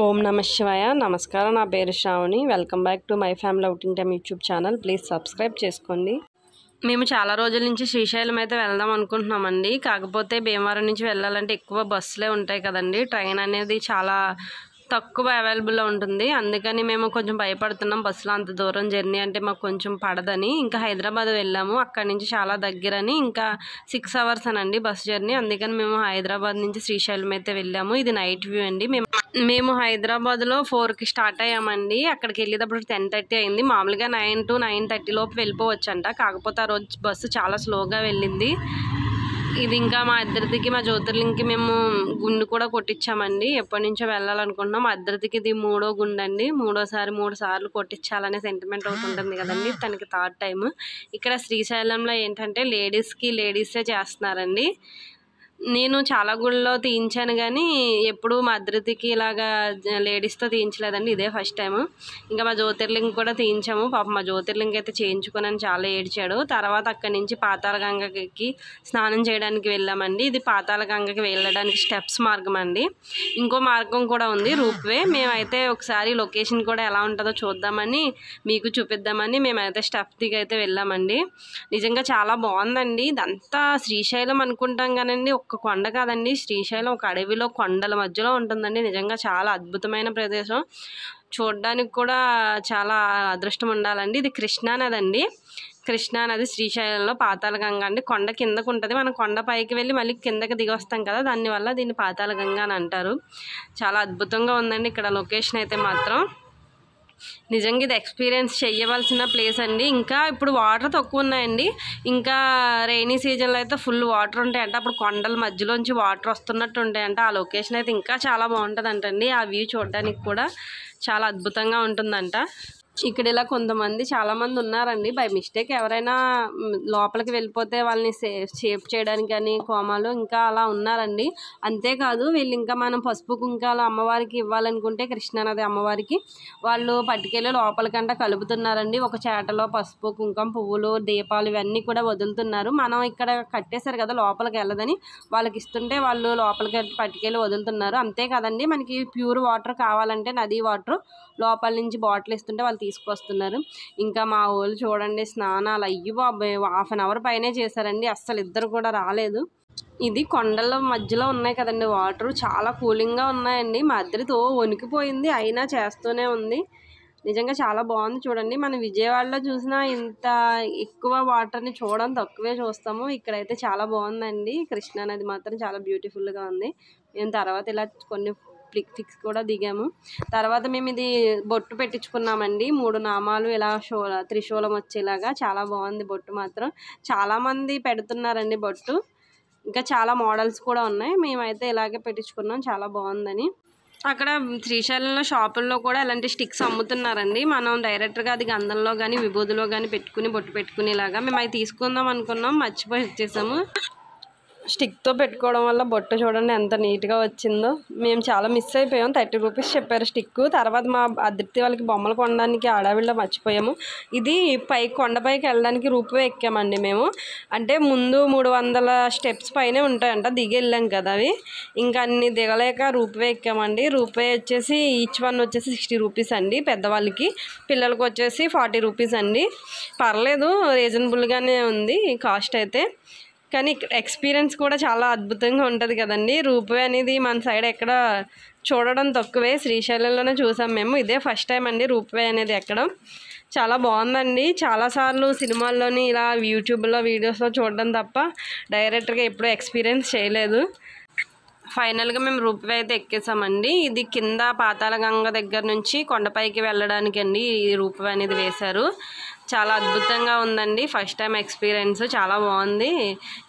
ఓం నమ శివాయ. నమస్కారం. నా పేరు Shravani. Welcome back to my family outing time YouTube channel. Please subscribe చేసుకోండి. మేము చాలా రోజుల నుంచి శ్రీశైలం అయితే వెళ్దాం అనుకుంటున్నామండి. కాకపోతే భీమవరం నుంచి వెళ్ళాలంటే ఎక్కువ బస్సులే ఉంటాయి కదండి. ట్రైన్ అనేది చాలా తక్కువ అవైలబుల్లో ఉంటుంది. అందుకని మేము కొంచెం భయపడుతున్నాం. బస్సులో అంత దూరం జర్నీ అంటే మాకు కొంచెం పడదని. ఇంకా హైదరాబాద్ వెళ్ళాము. అక్కడి నుంచి చాలా దగ్గరని, ఇంకా 6 అవర్స్ అనండి బస్ జర్నీ. అందుకని మేము హైదరాబాద్ నుంచి శ్రీశైలం అయితే వెళ్ళాము. ఇది నైట్ వ్యూ అండి. మేము హైదరాబాద్లో 4కి స్టార్ట్ అయ్యామండి. అక్కడికి వెళ్ళేటప్పుడు 10:30 అయింది. మామూలుగా 9 to 9:30 లోపు వెళ్ళిపోవచ్చు అంట. కాకపోతే ఆ రోజు బస్సు చాలా స్లోగా వెళ్ళింది. ఇది ఇంకా మా ఇద్దరిదికి, మా జ్యోతిర్లింగ్కి మేము గుండు కూడా కొట్టించామండి. ఎప్పటి నుంచో వెళ్ళాలనుకుంటున్నాం. మా ఇద్దరిదికి ఇది 3వ గుండు అండి. 3 సార్లు కొట్టించాలనే సెంటిమెంట్ ఒకటి ఉంటుంది కదండి. తనకి 3rd టైం. ఇక్కడ శ్రీశైలంలో ఏంటంటే లేడీసే చేస్తున్నారండి. నేను చాలా గుళ్ళలో తీయించాను కానీ ఎప్పుడు మా అద్దరితికి ఇలాగా లేడీస్తో తీయించలేదండి. ఇదే ఫస్ట్ టైము. ఇంకా మా జ్యోతిర్లింగ్ కూడా తీయించాము. పాపం మా జ్యోతిర్లింగ్ అయితే చేయించుకుని చాలా ఏడ్చాడు. తర్వాత అక్కడి నుంచి పాతాళగంగకి స్నానం చేయడానికి వెళ్ళామండి. ఇది పాతాళగంగకి వెళ్ళడానికి స్టెప్స్ మార్గం అండి. ఇంకో మార్గం కూడా ఉంది, రూప్వే. మేమైతే ఒకసారి లొకేషన్ కూడా ఎలా ఉంటుందో చూద్దామని, మీకు చూపిద్దామని మేమైతే స్టెప్ దిగి అయితే వెళ్ళామండి. నిజంగా చాలా బాగుందండి. ఇదంతా శ్రీశైలం అనుకుంటాం కానండి, ఒక్క కొండ కాదండి. శ్రీశైలం ఒక అడవిలో కొండల మధ్యలో ఉంటుందండి. నిజంగా చాలా అద్భుతమైన ప్రదేశం. చూడడానికి కూడా చాలా అదృష్టం ఉండాలండి. ఇది కృష్ణానది అండి. కృష్ణానది శ్రీశైలంలో పాతాళగంగ అండి. కొండ కిందకు ఉంటుంది. మనం కొండ పైకి వెళ్ళి మళ్ళీ కిందకి దిగి వస్తాం కదా, దానివల్ల దీన్ని పాతాళగంగ అని అంటారు. చాలా అద్భుతంగా ఉందండి ఇక్కడ లొకేషన్ అయితే మాత్రం. నిజంగా ఇది ఎక్స్పీరియన్స్ చేయవలసిన ప్లేస్ అండి. ఇంకా ఇప్పుడు వాటర్ తక్కువ ఉన్నాయండి. ఇంకా రైనీ సీజన్లో అయితే ఫుల్ వాటర్ ఉంటాయంట. అప్పుడు కొండల మధ్యలోంచి వాటర్ వస్తున్నట్టు ఉంటాయంట. ఆ లొకేషన్ అయితే ఇంకా చాలా బాగుంటుందంటండి. ఆ వ్యూ చూడడానికి కూడా చాలా అద్భుతంగా ఉంటుందంట. ఇక్కడ ఇలా చాలామంది ఉన్నారండి. బై మిస్టేక్ ఎవరైనా లోపలికి వెళ్ళిపోతే వాళ్ళని సేఫ్ చేయడానికి కానీ కోమాలు ఇంకా అలా ఉన్నారండి. అంతేకాదు వీళ్ళు ఇంకా మనం పసుపు కుంకాలు అమ్మవారికి ఇవ్వాలనుకుంటే కృష్ణానది అమ్మవారికి వాళ్ళు పట్టుకెళ్ళి లోపలికంట కలుపుతున్నారండి. ఒక చేటలో పసుపు కుంకం పువ్వులు దీపాలు ఇవన్నీ కూడా వదులుతున్నారు. మనం ఇక్కడ కట్టేశారు కదా లోపలికి వెళ్ళదని, వాళ్ళకి ఇస్తుంటే వాళ్ళు లోపలికి పట్టుకెళ్ళి వదులుతున్నారు. అంతేకాదండి, మనకి ప్యూర్ వాటర్ కావాలంటే నదీ వాటర్ లోపల నుంచి బాటిల్ ఇస్తుంటే వాళ్ళు తీసుకొస్తున్నారు. ఇంకా మా వాళ్ళు చూడండి స్నానాలు బాబాయ్ 1/2 an hour పైనే చేశారండి. అస్సలు ఇద్దరు కూడా రాలేదు. ఇది కొండల మధ్యలో ఉన్నాయి కదండి, వాటర్ చాలా కూలింగ్గా ఉన్నాయండి. మా ఇద్దరితో వణికిపోయింది, అయినా చేస్తూనే ఉంది. నిజంగా చాలా బాగుంది చూడండి. మనం విజయవాడలో చూసినా ఇంత ఎక్కువ వాటర్ని చూడడం తక్కువే చూస్తాము. ఇక్కడైతే చాలా బాగుందండి. కృష్ణానది మాత్రం చాలా బ్యూటిఫుల్గా ఉంది. మేము తర్వాత ఇలా కొన్ని పిక్స్ కూడా దిగాము. తర్వాత మేము ఇది బొట్టు పెట్టించుకున్నామండి. 3 నామాలు ఇలా త్రిశూలం వచ్చేలాగా చాలా బాగుంది బొట్టు మాత్రం. చాలామంది పెడుతున్నారండి బొట్టు. ఇంకా చాలా మోడల్స్ కూడా ఉన్నాయి. మేమైతే ఇలాగే పెట్టించుకున్నాం, చాలా బాగుందని. అక్కడ శ్రీశైలంలో షాపుల్లో కూడా ఇలాంటి స్టిక్స్ అమ్ముతున్నారండి. మనం డైరెక్ట్గా అది గంధంలో కానీ విభూతిలో కానీ పెట్టుకుని బొట్టు పెట్టుకునేలాగా మేము అవి తీసుకుందాం అనుకున్నాం, మర్చిపోయి వచ్చేసాము. స్టిక్తో పెట్టుకోవడం వల్ల బొట్టు చూడండి ఎంత నీట్గా వచ్చిందో. మేము చాలా మిస్ అయిపోయాం. 30 రూపీస్ చెప్పారు స్టిక్. తర్వాత మా అద్దె వాళ్ళకి బొమ్మలు కొనడానికి ఆడవిల్లో మర్చిపోయాము. ఇది కొండపైకి వెళ్ళడానికి రూప్వే ఎక్కామండి మేము. అంటే ముందు 300 స్టెప్స్ పైనే ఉంటాయంట. దిగి వెళ్ళాం కదా అవి, ఇంకా అన్ని దిగలేక రూప్వే ఎక్కామండి. రూప్వే వచ్చేసి ఈచ్ వన్ వచ్చేసి 60 రూపీస్ అండి పెద్దవాళ్ళకి. పిల్లలకి వచ్చేసి 40 రూపీస్ అండి. పర్లేదు, రీజనబుల్గానే ఉంది కాస్ట్ అయితే. కానీ ఎక్స్పీరియన్స్ కూడా చాలా అద్భుతంగా ఉంటుంది కదండి. రూప్వే అనేది మన సైడ్ ఎక్కడ చూడడం తక్కువే. శ్రీశైలంలోనే చూసాం మేము. ఇదే ఫస్ట్ టైం అండి రూప్వే అనేది ఎక్కడం. చాలా బాగుందండి. చాలాసార్లు సినిమాల్లోని ఇలా యూట్యూబ్లో వీడియోస్లో చూడడం తప్ప డైరెక్ట్గా ఎప్పుడూ ఎక్స్పీరియన్స్ చేయలేదు. ఫైనల్గా మేము రూప్వే అయితే ఎక్కేసామండి. ఇది కింద పాతాళగంగ దగ్గర నుంచి కొండపైకి వెళ్ళడానికి అండి ఈ రూప్వే అనేది వేశారు. చాలా అద్భుతంగా ఉందండి. ఫస్ట్ టైం ఎక్స్పీరియన్స్ చాలా బాగుంది.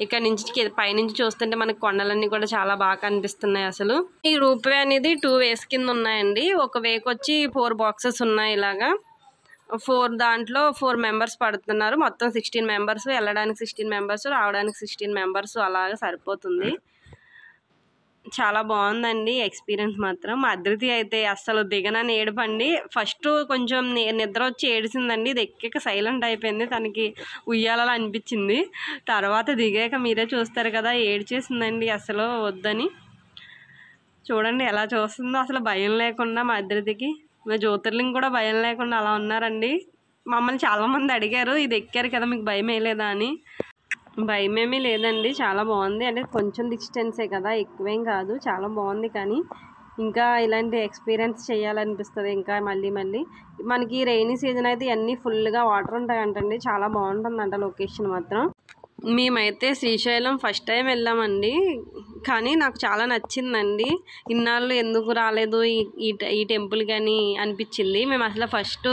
ఇక్కడ నుంచి పైనుంచి చూస్తుంటే మనకి కొండలన్నీ కూడా చాలా బాగా కనిపిస్తున్నాయి అసలు. ఈ రూప్వే అనేది 2 వేస్ కింద ఉన్నాయండి. ఒక వేకి వచ్చి 4 బాక్సెస్ ఉన్నాయి. ఇలాగా 4 4 మెంబర్స్ పడుతున్నారు. మొత్తం 16 మెంబర్స్. వెళ్ళడానికి 16 మెంబర్స్, రావడానికి 16 మెంబర్స్ అలాగా సరిపోతుంది. చాలా బాగుందండి ఎక్స్పీరియన్స్ మాత్రం. మా అద్దరిది అయితే అస్సలు దిగనని ఏడుపండి. ఫస్ట్ కొంచెం నిద్ర వచ్చి ఏడిసిందండి. ఇది ఎక్కాక సైలెంట్ అయిపోయింది. తనకి ఉయ్యాలలో అనిపించింది. తర్వాత దిగాక మీరే చూస్తారు కదా, ఏడ్చేసిందండి అసలు వద్దని. చూడండి ఎలా చూస్తుందో, అసలు భయం లేకుండా మా అద్దరిదికి. మా జ్యోతిర్లింగం కూడా భయం లేకుండా అలా ఉన్నారండి. మమ్మల్ని చాలామంది అడిగారు, ఇది ఎక్కారు కదా మీకు భయం వేయలేదా అని. భయమేమీ లేదండి, చాలా బాగుంది. అంటే కొంచెం డిస్టెన్సే కదా, ఎక్కువేం కాదు, చాలా బాగుంది. కానీ ఇంకా ఇలాంటి ఎక్స్పీరియన్స్ చేయాలనిపిస్తుంది ఇంకా మళ్ళీ మళ్ళీ. మనకి రెయినీ సీజన్ అయితే ఇవన్నీ ఫుల్గా వాటర్ ఉంటాయంటండి, చాలా బాగుంటుందంట లొకేషన్ మాత్రం. మేమైతే శ్రీశైలం ఫస్ట్ టైం వెళ్ళామండి, కానీ నాకు చాలా నచ్చిందండి. ఇన్నాళ్ళు ఎందుకు రాలేదు ఈ టెంపుల్ కానీ అనిపించింది. మేము అసలు ఫస్ట్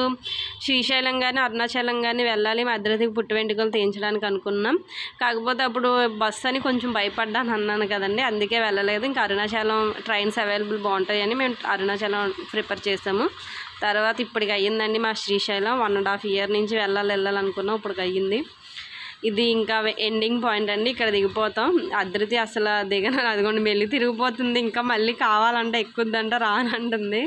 శ్రీశైలం కానీ అరుణాచలం కానీ వెళ్ళాలి, మా అద్దరికి పుట్టు వెంట్రుకలు తీయించడానికి అనుకున్నాం. కాకపోతే అప్పుడు బస్సు అని కొంచెం భయపడ్డాను అన్నాను కదండి, అందుకే వెళ్ళలేదు. ఇంకా అరుణాచలం ట్రైన్స్ అవైలబుల్ బాగుంటాయని మేము అరుణాచలం ప్రిఫర్ చేసాము. తర్వాత ఇప్పటికి అయ్యిందండి మా శ్రీశైలం. 1.5 year నుంచి వెళ్ళాలనుకున్నాం, ఇప్పటికి అయ్యింది. ఇది ఇంకా ఎండింగ్ పాయింట్ అండి, ఇక్కడ దిగిపోతాం. అద్దరిది అసలు దిగన, అదిగోండి మెల్లి తిరిగిపోతుంది. ఇంకా మళ్ళీ కావాలంటే ఎక్కుద్దంట, రానంటుంది.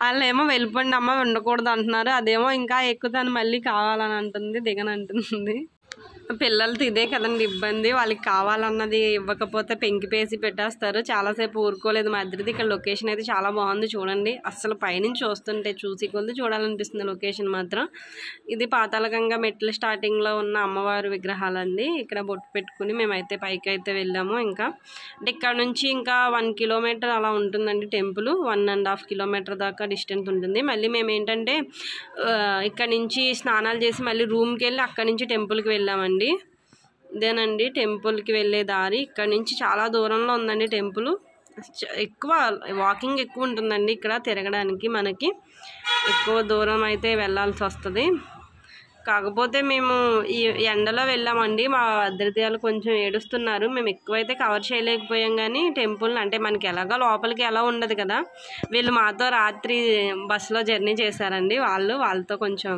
వాళ్ళు ఏమో వెళ్ళిపోండి అమ్మ ఉండకూడదు అంటున్నారు, అదేమో ఇంకా ఎక్కుతాను మళ్ళీ కావాలని అంటుంది, దిగనంటుంది. పిల్లలతో ఇదే కదండి ఇబ్బంది, వాళ్ళకి కావాలన్నది ఇవ్వకపోతే పెంకిపేసి పెట్టేస్తారు. చాలాసేపు ఊరుకోలేదు మా అద్దరిది. ఇక్కడ లొకేషన్ అయితే చాలా బాగుంది చూడండి, అసలు పైనుంచి చూస్తుంటే చూసి కొద్ది చూడాలనిపిస్తుంది లొకేషన్ మాత్రం. ఇది పాతాళగంగ మెట్ల స్టార్టింగ్లో ఉన్న అమ్మవారి విగ్రహాలండి. ఇక్కడ బొట్టు పెట్టుకుని మేమైతే పైకి అయితే వెళ్ళాము. ఇంకా అంటే ఇక్కడ నుంచి ఇంకా 1 kilometer అలా ఉంటుందండి టెంపుల్, 1.5 kilometer దాకా డిస్టెన్స్ ఉంటుంది. మళ్ళీ మేము ఏంటంటే ఇక్కడ నుంచి స్నానాలు చేసి మళ్ళీ రూమ్కి వెళ్ళి అక్కడి నుంచి టెంపుల్కి వెళ్ళామండి. ఇదేనండి టెంపుల్కి వెళ్ళే దారి. ఇక్కడ నుంచి చాలా దూరంలో ఉందండి టెంపుల్. ఎక్కువ వాకింగ్ ఎక్కువ ఉంటుందండి ఇక్కడ తిరగడానికి, మనకి ఎక్కువ దూరం అయితే వెళ్ళాల్సి వస్తుంది. కాకపోతే మేము ఈ ఎండలో వెళ్ళామండి, మా అద్దరితీయాలు కొంచెం ఏడుస్తున్నారు. మేము ఎక్కువైతే కవర్ చేయలేకపోయాం, కానీ టెంపుల్ అంటే మనకి ఎలాగో లోపలికి ఎలా ఉండదు కదా. వీళ్ళు మాతో రాత్రి బస్సులో జర్నీ చేశారండి, వాళ్ళతో కొంచెం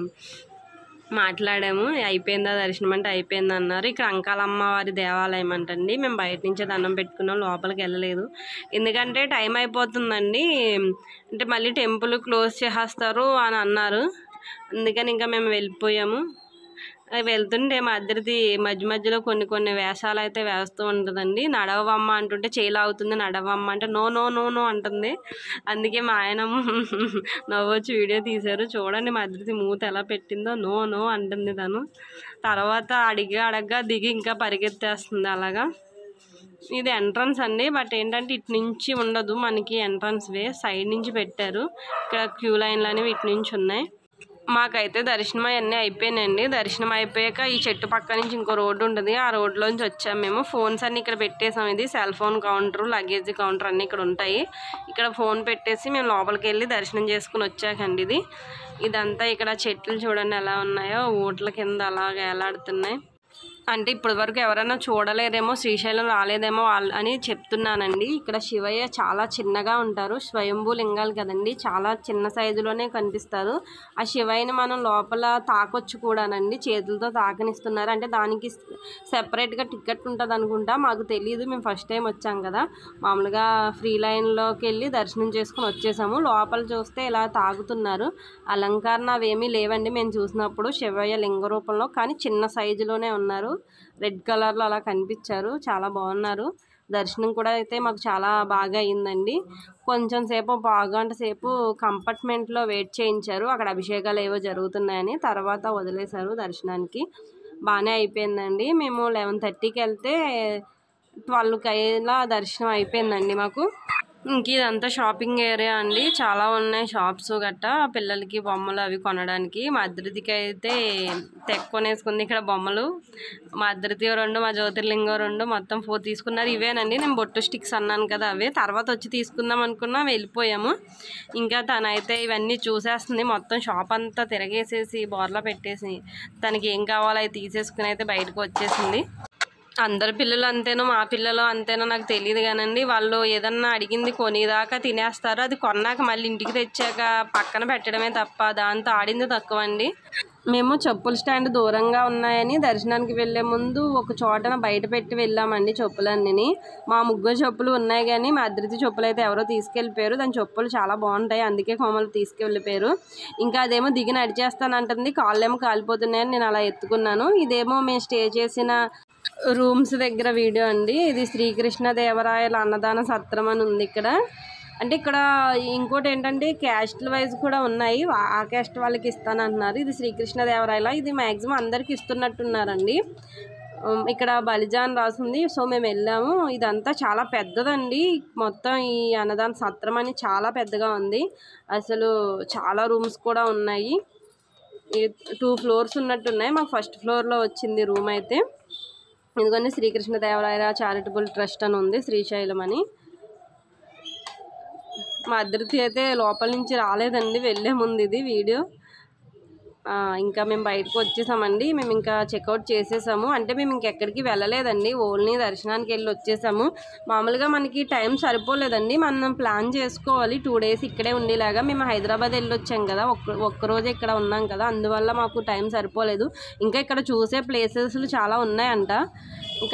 మాట్లాడాము. అయిపోయిందా దర్శనం అంటే అయిపోయింది అన్నారు. ఇక్కడ అంకాలమ్మవారి దేవాలయం అంటండి. మేము బయట నుంచే దండం పెట్టుకున్నాం, లోపలికి వెళ్ళలేదు. ఎందుకంటే టైం అయిపోతుందండి, అంటే మళ్ళీ టెంపుల్ క్లోజ్ చేసేస్తారు అని అన్నారు. అందుకని ఇంకా మేము వెళ్ళిపోయాము. వెళ్తుంటే మా అద్దరిది మధ్య మధ్యలో కొన్ని వేషాలు అయితే వేస్తూ ఉంటుందండి. నడవమ్మ అంటుంటే చేయలాగుతుంది, నడవమ్మ అంటే నో నో నో నో అంటుంది. అందుకే మా ఆయన నవ్వొచ్చి వీడియో తీశారు. చూడండి మా అద్దరిది మూత ఎలా పెట్టిందో, నో నో అంటుంది తను. తర్వాత అడగ్గా దిగి ఇంకా పరిగెత్తేస్తుంది అలాగా. ఇది ఎంట్రన్స్ అండి, బట్ ఏంటంటే ఇటు నుంచి ఉండదు మనకి ఎంట్రన్స్ వే, సైడ్ నుంచి పెట్టారు. ఇక్కడ క్యూ లైన్లు అనేవి ఇటు నుంచి ఉన్నాయి. మాకైతే దర్శనం అవన్నీ అయిపోయినాయండి. దర్శనం అయిపోయాక ఈ చెట్టు పక్క నుంచి ఇంకో రోడ్డు ఉంటుంది, ఆ రోడ్లోంచి వచ్చాము మేము. ఫోన్స్ అన్నీ ఇక్కడ పెట్టేసాం. ఇది cell phone counter, luggage counter అన్నీ ఇక్కడ ఉంటాయి. ఇక్కడ ఫోన్ పెట్టేసి మేము లోపలికి వెళ్ళి దర్శనం చేసుకుని వచ్చాకండి. ఇదంతా ఇక్కడ చెట్లు చూడండి ఎలా ఉన్నాయో, ఊట్ల కింద అలాగే ఎలాడుతున్నాయి. అంటే ఇప్పటి వరకు ఎవరైనా చూడలేదేమో, శ్రీశైలం రాలేదేమో అని చెప్తున్నానండి. ఇక్కడ శివయ్య చాలా చిన్నగా ఉంటారు, స్వయంభూ లింగాలు కదండి, చాలా చిన్న సైజులోనే కనిపిస్తారు. ఆ శివయ్యని మనం లోపల తాకొచ్చు కూడానండి, చేతులతో తాకనిస్తున్నారు. అంటే దానికి సెపరేట్గా టికెట్ ఉంటుంది అనుకుంటా, మాకు తెలియదు, మేము ఫస్ట్ టైం వచ్చాం కదా. మామూలుగా ఫ్రీ లైన్లోకి వెళ్ళి దర్శనం చేసుకుని వచ్చేసాము. లోపల చూస్తే ఇలా తాగుతున్నారు. అలంకరణ అవేమీ లేవండి మేము చూసినప్పుడు, శివయ్య లింగ రూపంలో, కానీ చిన్న సైజులోనే ఉన్నారు. రెడ్ కలర్లో అలా కనిపించారు, చాలా బాగున్నారు. దర్శనం కూడా అయితే మాకు చాలా బాగా అయిందండి. కొంచెం సేపు పావుగంట సేపు కంపార్ట్మెంట్లో వెయిట్ చేయించారు, అక్కడ అభిషేకాలు ఏవో జరుగుతున్నాయని. తర్వాత వదిలేశారు దర్శనానికి, బాగానే అయిపోయిందండి. మేము 11:30కి వెళ్తే 12కి అయ్యేలా దర్శనం అయిపోయిందండి మాకు. ఇంక ఇదంతా షాపింగ్ ఏరియా అండి, చాలా ఉన్నాయి షాప్స్ గట్టా, పిల్లలకి బొమ్మలు అవి కొనడానికి. మా అద్దరిదికి అయితే కొనేసుకుంది ఇక్కడ బొమ్మలు. మా అద్దరిది 2, మా జ్యోతిర్లింగం 2, మొత్తం 4 తీసుకున్నారు. ఇవేనండి, నేను బొట్టు స్టిక్స్ అన్నాను కదా, అవే. తర్వాత వచ్చి తీసుకుందాం అనుకున్నా, వెళ్ళిపోయాము. ఇంకా తనైతే ఇవన్నీ చూసేస్తుంది, మొత్తం షాప్ అంతా తిరగేసేసి బోర్లా పెట్టేసి తనకి ఏం కావాలో అవి తీసేసుకుని అయితే బయటకు వచ్చేసింది. అందరి పిల్లలు అంతేనో మా పిల్లలు అంతేనో నాకు తెలియదు కానండి, వాళ్ళు ఏదన్నా అడిగింది కొనేదాకా తినేస్తారు, అది కొన్నాక మళ్ళీ ఇంటికి తెచ్చాక పక్కన పెట్టడమే తప్ప దాంతో ఆడింది తక్కువ అండి. మేము చెప్పుల స్టాండ్ దూరంగా ఉన్నాయని దర్శనానికి వెళ్ళే ముందు ఒక చోటన బయట పెట్టి వెళ్ళామండి చెప్పులన్నీ. మా ముగ్గురు చెప్పులు ఉన్నాయి, కానీ మా అద్దరిది చెప్పులు అయితే ఎవరో తీసుకెళ్ళిపోయారు. దాని చెప్పులు చాలా బాగుంటాయి, అందుకే కోమలు తీసుకెళ్ళిపోయారు. ఇంకా అదేమో దిగి నడిచేస్తానంటుంది, కాళ్ళేమో కాలిపోతున్నాయని నేను అలా ఎత్తుకున్నాను. ఇదేమో మేము స్టే చేసిన రూమ్స్ దగ్గర వీడియో అండి. ఇది శ్రీకృష్ణదేవరాయల అన్నదాన సత్రం అని ఉంది ఇక్కడ. అంటే ఇక్కడ ఇంకోటి ఏంటంటే క్యాస్ట్ వైజ్ కూడా ఉన్నాయి. ఆ క్యాస్ట్ వాళ్ళకి ఇస్తానంటున్నారు. ఇది శ్రీకృష్ణదేవరాయల, ఇది మ్యాక్సిమం అందరికి ఇస్తున్నట్టున్నారండి. ఇక్కడ బలిజాన్ రాసింది. సో మేము వెళ్ళాము. ఇదంతా చాలా పెద్దదండి. మొత్తం ఈ అన్నదాన సత్రం అని చాలా పెద్దగా ఉంది. అసలు చాలా రూమ్స్ కూడా ఉన్నాయి. 2 ఫ్లోర్స్ ఉన్నట్టున్నాయి. మాకు ఫస్ట్ ఫ్లోర్లో వచ్చింది రూమ్ అయితే. ఎందుకంటే శ్రీకృష్ణదేవరాయల చారిటబుల్ ట్రస్ట్ అని ఉంది, శ్రీశైలం అని. మా అద్దరితి అయితే లోపల నుంచి రాలేదండి, వెళ్ళే ముందు ఇది వీడియో. ఇంకా మేము బయటకు వచ్చేసామండి. మేము ఇంకా చెక్అవుట్ చేసేసాము. అంటే మేము ఇంకెక్కడికి వెళ్ళలేదండి, ఓన్లీ దర్శనానికి వెళ్ళి వచ్చేసాము. మామూలుగా మనకి టైం సరిపోలేదండి. మనం ప్లాన్ చేసుకోవాలి 2 డేస్ ఇక్కడే ఉండేలాగా. మేము హైదరాబాద్ వెళ్ళి వచ్చాం కదా, ఒక్కరోజే ఇక్కడ ఉన్నాం కదా, అందువల్ల మాకు టైం సరిపోలేదు. ఇంకా ఇక్కడ చూసే ప్లేసెస్లు చాలా ఉన్నాయంట,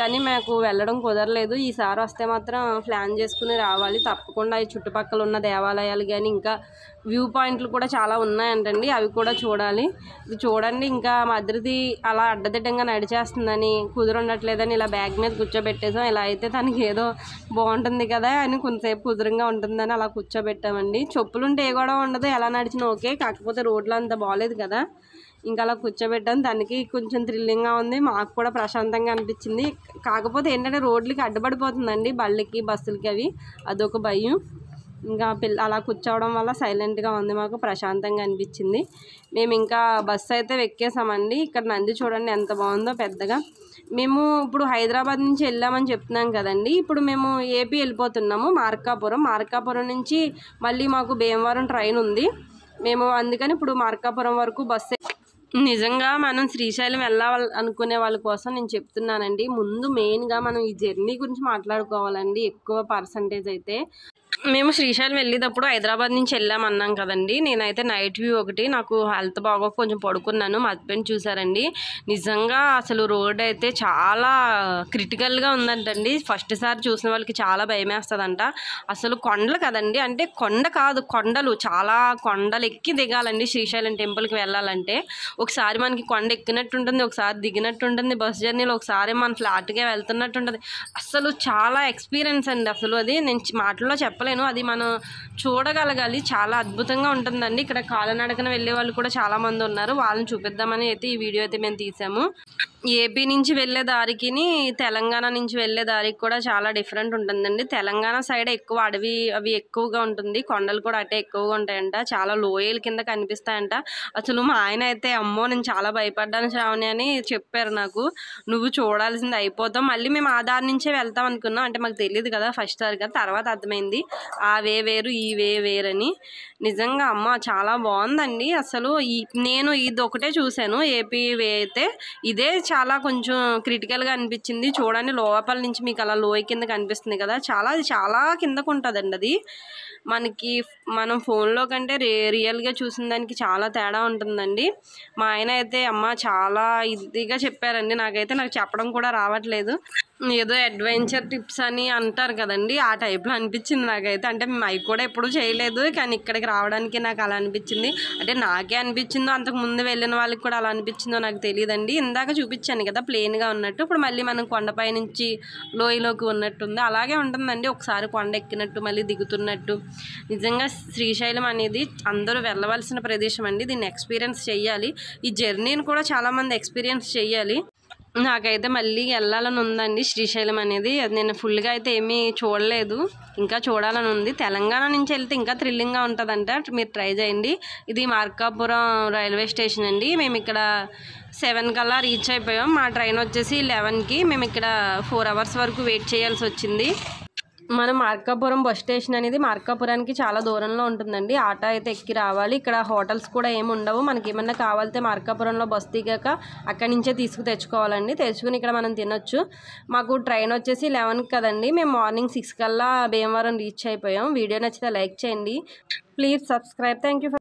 కానీ మాకు వెళ్ళడం కుదరలేదు. ఈసారి వస్తే మాత్రం ప్లాన్ చేసుకుని రావాలి తప్పకుండా. ఈ చుట్టుపక్కల ఉన్న దేవాలయాలు కానీ ఇంకా వ్యూ పాయింట్లు కూడా చాలా ఉన్నాయంటండి, అవి కూడా చూడాలి. ఇది చూడండి, ఇంకా మా అద్దరిది అలా అడ్డదిడ్డంగా నడిచేస్తుందని, కుదురుండట్లేదని ఇలా బ్యాగ్ మీద కూర్చోబెట్టేసాం. ఇలా అయితే తనకి ఏదో బాగుంటుంది కదా అని కొంతసేపు కుదురుగా ఉంటుందని అలా కూర్చోబెట్టామండి. చెప్పులుంటే ఏ గొడవ ఉండదు, ఎలా నడిచినా ఓకే. కాకపోతే రోడ్లు అంత బాగాలేదు కదా, ఇంకా అలా కూర్చోబెట్టాను. దానికి కొంచెం థ్రిల్లింగ్గా ఉంది, మాకు కూడా ప్రశాంతంగా అనిపించింది. కాకపోతే ఏంటంటే రోడ్లకి అడ్డుపడిపోతుందండి, బళ్ళకి బస్సులకి, అదొక భయం. ఇంకా అలా కూర్చోవడం వల్ల సైలెంట్గా ఉంది, మాకు ప్రశాంతంగా అనిపించింది. మేము ఇంకా బస్సు అయితే ఎక్కేసామండి. ఇక్కడ నంది చూడండి ఎంత బాగుందో పెద్దగా. మేము ఇప్పుడు హైదరాబాద్ నుంచి వెళ్ళామని చెప్తున్నాం కదండి, ఇప్పుడు మేము ఏపీ వెళ్ళిపోతున్నాము మార్కాపురం నుంచి మళ్ళీ మాకు భీమవరం ట్రైన్ ఉంది. మేము అందుకని ఇప్పుడు మార్కాపురం వరకు బస్సు. నిజంగా మనం శ్రీశైలం వెళ్ళాలి అనుకునే వాళ్ళ కోసం నేను చెప్తున్నానండి. ముందు మెయిన్గా మనం ఈ జర్నీ గురించి మాట్లాడుకోవాలండి ఎక్కువ పర్సంటేజ్ అయితే. మేము శ్రీశైలం వెళ్ళేటప్పుడు హైదరాబాద్ నుంచి వెళ్ళామన్నాం కదండి, నేనైతే నైట్ వ్యూ ఒకటి, నాకు హెల్త్ బాగోక కొంచెం పడుకున్నాను. మా హస్బెండ్ చూసారండి, నిజంగా అసలు రోడ్ అయితే చాలా క్రిటికల్గా ఉందంటండి. ఫస్ట్ సారి చూసిన వాళ్ళకి చాలా భయం వేస్తుందంట. అసలు కొండలు కదండి, అంటే కొండ కాదు, కొండలు, చాలా కొండలు ఎక్కి దిగాలండి శ్రీశైలం టెంపుల్కి వెళ్ళాలంటే. ఒకసారి మనకి కొండ ఎక్కినట్టు ఉంటుంది, ఒకసారి దిగినట్టు ఉంటుంది బస్ జర్నీలో, ఒకసారి మనం ఫ్లాట్గా వెళ్తున్నట్టు ఉంటుంది. అసలు చాలా ఎక్స్పీరియన్స్ అండి. అసలు అది నేను మాటల్లో చెప్పలేను, అది మనం చూడగలగాలి. చాలా అద్భుతంగా ఉంటుందండి. ఇక్కడ కాలినడకన వెళ్ళే వాళ్ళు కూడా చాలా మంది ఉన్నారు, వాళ్ళని చూపిద్దామని అయితే ఈ వీడియో అయితే మేము తీసాము. ఏపీ నుంచి వెళ్ళే దారికి తెలంగాణ నుంచి వెళ్ళే దారికి కూడా చాలా డిఫరెంట్ ఉంటుందండి. తెలంగాణ సైడ్ ఎక్కువ అడవి అవి ఎక్కువగా ఉంటుంది, కొండలు కూడా అటే ఎక్కువగా ఉంటాయంట, చాలా లోయల కింద కనిపిస్తాయంట. అసలు మా ఆయన అయితే అమ్మో నేను చాలా భయపడ్డాను శ్రావణి అని చెప్పారు నాకు. నువ్వు చూడాల్సింది అయిపోతాం, మళ్ళీ మేము ఆ దారి నుంచే వెళ్తాం అనుకున్నాం. అంటే మాకు తెలియదు కదా ఫస్ట్ సారి కదా, తర్వాత అర్థమైంది ఆ వే వేరు ఈ వే వేరని. నిజంగా అమ్మ చాలా బాగుందండి. అసలు నేను ఇది ఒకటే చూశాను ఏపీ వే అయితే, ఇదే చాలా కొంచెం క్రిటికల్గా అనిపించింది. చూడండి లోపల నుంచి మీకు అలా లోయ కింద కనిపిస్తుంది కదా, చాలా కిందకు ఉంటుందండి అది. మనం ఫోన్లో కంటే రియల్గా చూసిన దానికి చాలా తేడా ఉంటుందండి. మా ఆయన అయితే అమ్మ చాలా ఇదిగా చెప్పారండి. నాకు చెప్పడం కూడా రావట్లేదు. ఏదో అడ్వెంచర్ టిప్స్ అని అంటారు కదండి, ఆ టైప్లో అనిపించింది నాకైతే. అంటే మేము అవి కూడా ఎప్పుడూ చేయలేదు, కానీ ఇక్కడికి రావడానికి నాకు అలా అనిపించింది. అంటే నాకే అనిపించిందో అంతకు ముందు వెళ్ళిన వాళ్ళకి కూడా అలా అనిపించిందో నాకు తెలియదండి. ఇందాక చూపించాను కదా ప్లెయిన్గా ఉన్నట్టు, ఇప్పుడు మళ్ళీ మనం కొండపై నుంచి లోయలోకి ఉన్నట్టుంది, అలాగే ఉంటుందండి. ఒకసారి కొండ ఎక్కినట్టు మళ్ళీ దిగుతున్నట్టు. నిజంగా శ్రీశైలం అనేది అందరూ వెళ్ళవలసిన ప్రదేశం అండి, దీన్ని ఎక్స్పీరియన్స్ చేయాలి. ఈ జర్నీని కూడా చాలామంది ఎక్స్పీరియన్స్ చేయాలి. నాకైతే మళ్ళీ వెళ్ళాలని ఉందండి శ్రీశైలం అనేది. అది నేను ఫుల్గా అయితే ఏమీ చూడలేదు, ఇంకా చూడాలని ఉంది. తెలంగాణ నుంచి వెళ్తే ఇంకా థ్రిల్లింగ్గా ఉంటుందంట, మీరు ట్రై చేయండి. ఇది మార్కాపురం రైల్వే స్టేషన్ అండి. మేము ఇక్కడ 7 కల్లా రీచ్ అయిపోయాం. మా ట్రైన్ వచ్చేసి 11కి. మేము ఇక్కడ 4 అవర్స్ వరకు వెయిట్ చేయాల్సి వచ్చింది. మనం మార్కాపురం బస్ స్టేషన్ అనేది మార్కాపురానికి చాలా దూరంలో ఉంటుందండి. ఆటో అయితే ఎక్కి రావాలి. ఇక్కడ హోటల్స్ కూడా ఏమి ఉండవు. మనకి ఏమన్నా కావాలితే మార్కాపురంలో బస్ దిగాక అక్కడి నుంచే తెచ్చుకోవాలండి. తెచ్చుకుని ఇక్కడ మనం తినొచ్చు. మాకు ట్రైన్ వచ్చేసి 11కి కదండి, మేము మార్నింగ్ 6 కల్లా భీమవరం రీచ్ అయిపోయాం. వీడియో నచ్చితే లైక్ చేయండి, ప్లీజ్ సబ్స్క్రైబ్. Thank you.